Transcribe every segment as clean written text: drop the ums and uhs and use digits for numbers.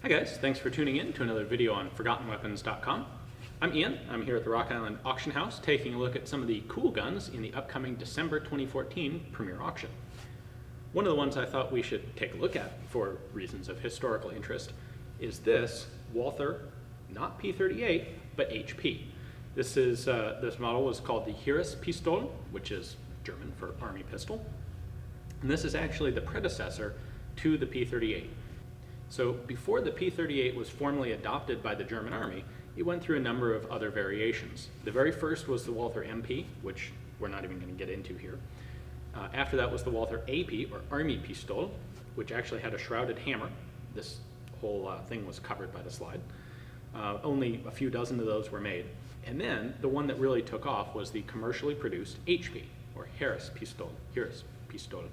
Hi guys, thanks for tuning in to another video on ForgottenWeapons.com. I'm Ian. I'm here at the Rock Island Auction House taking a look at some of the cool guns in the upcoming December 2014 Premier Auction. One of the ones I thought we should take a look at for reasons of historical interest is this Walther, not P38, but HP. This model was called the Heeres Pistole, which is German for army pistol. And this is actually the predecessor to the P38. So before the P38 was formally adopted by the German army, it went through a number of other variations. The very first was the Walther MP, which we're not even going to get into here. After that was the Walther AP, or Army Pistole, which actually had a shrouded hammer. This whole thing was covered by the slide. Only a few dozen of those were made. And then the one that really took off was the commercially produced HP, or Heeres Pistole. Heeres Pistole,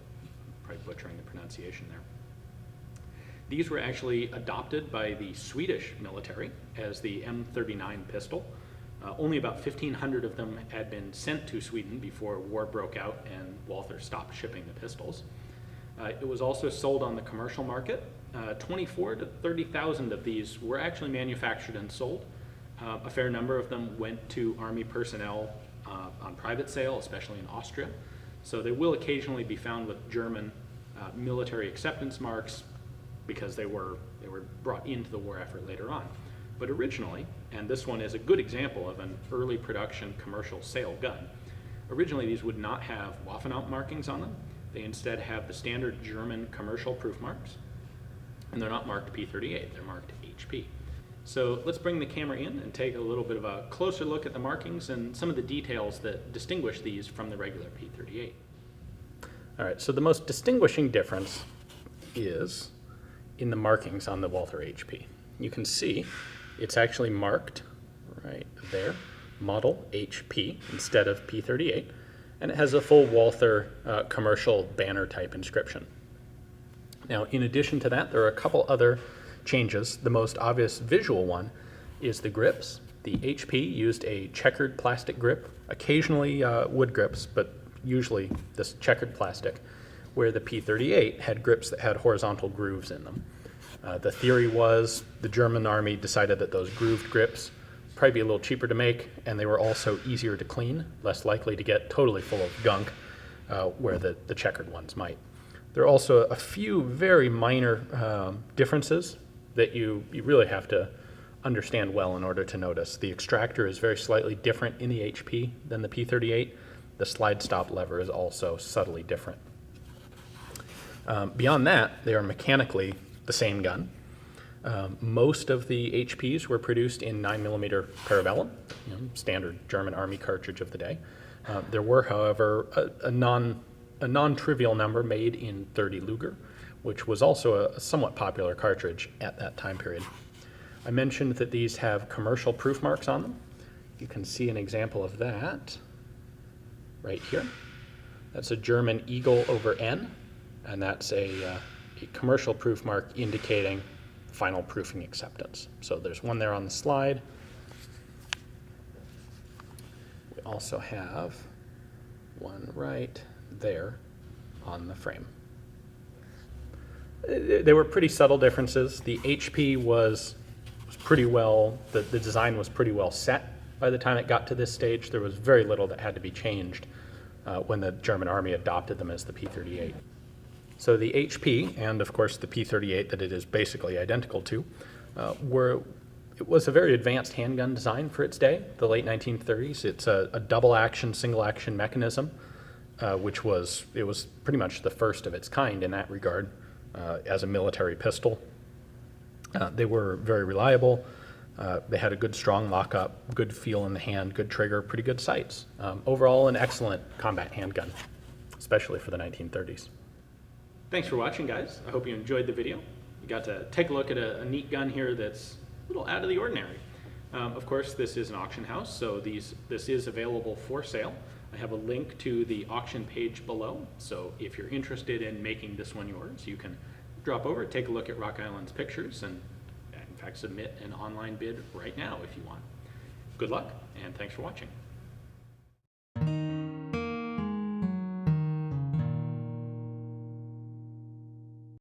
probably butchering the pronunciation there. These were actually adopted by the Swedish military as the M39 pistol. Only about 1,500 of them had been sent to Sweden before war broke out and Walther stopped shipping the pistols. It was also sold on the commercial market. 24 to 30,000 of these were actually manufactured and sold. A fair number of them went to army personnel on private sale, especially in Austria. So they will occasionally be found with German military acceptance marks, because they were brought into the war effort later on. But originally, and this one is a good example of an early production commercial sale gun, originally these would not have Waffenamt markings on them. They instead have the standard German commercial proof marks, and they're not marked P38, they're marked HP. So let's bring the camera in and take a little bit of a closer look at the markings and some of the details that distinguish these from the regular P38. All right, so the most distinguishing difference is in the markings on the Walther HP. You can see it's actually marked right there, model HP instead of P38, and it has a full Walther commercial banner type inscription. Now, in addition to that, there are a couple other changes. The most obvious visual one is the grips. The HP used a checkered plastic grip, occasionally wood grips, but usually this checkered plastic, where the P38 had grips that had horizontal grooves in them. The theory was the German army decided that those grooved grips probably be a little cheaper to make, and they were also easier to clean, less likely to get totally full of gunk, where the checkered ones might. There are also a few very minor differences that you really have to understand well in order to notice. The extractor is very slightly different in the HP than the P38. The slide stop lever is also subtly different. Beyond that, they are mechanically the same gun. Most of the HPs were produced in 9mm parabellum, standard German army cartridge of the day. There were, however, a non-trivial number made in 30 Luger, which was also a somewhat popular cartridge at that time period. I mentioned that these have commercial proof marks on them. You can see an example of that right here. That's a German eagle over N, and that's a commercial proof mark indicating final proofing acceptance. So there's one there on the slide. We also have one right there on the frame. There were pretty subtle differences. The HP was pretty well, the design was pretty well set by the time it got to this stage. There was very little that had to be changed when the German army adopted them as the P38. So the HP, and of course the P38 that it is basically identical to, it was a very advanced handgun design for its day, the late 1930s. It's a double action, single action mechanism, it was pretty much the first of its kind in that regard as a military pistol. They were very reliable. They had a good strong lockup, good feel in the hand, good trigger, pretty good sights. Overall, an excellent combat handgun, especially for the 1930s. Thanks for watching, guys. I hope you enjoyed the video. You got to take a look at a neat gun here that's a little out of the ordinary. Of course, this is an auction house, so this is available for sale. I have a link to the auction page below, so if you're interested in making this one yours, you can drop over, take a look at Rock Island's pictures, and in fact submit an online bid right now if you want. Good luck, and thanks for watching.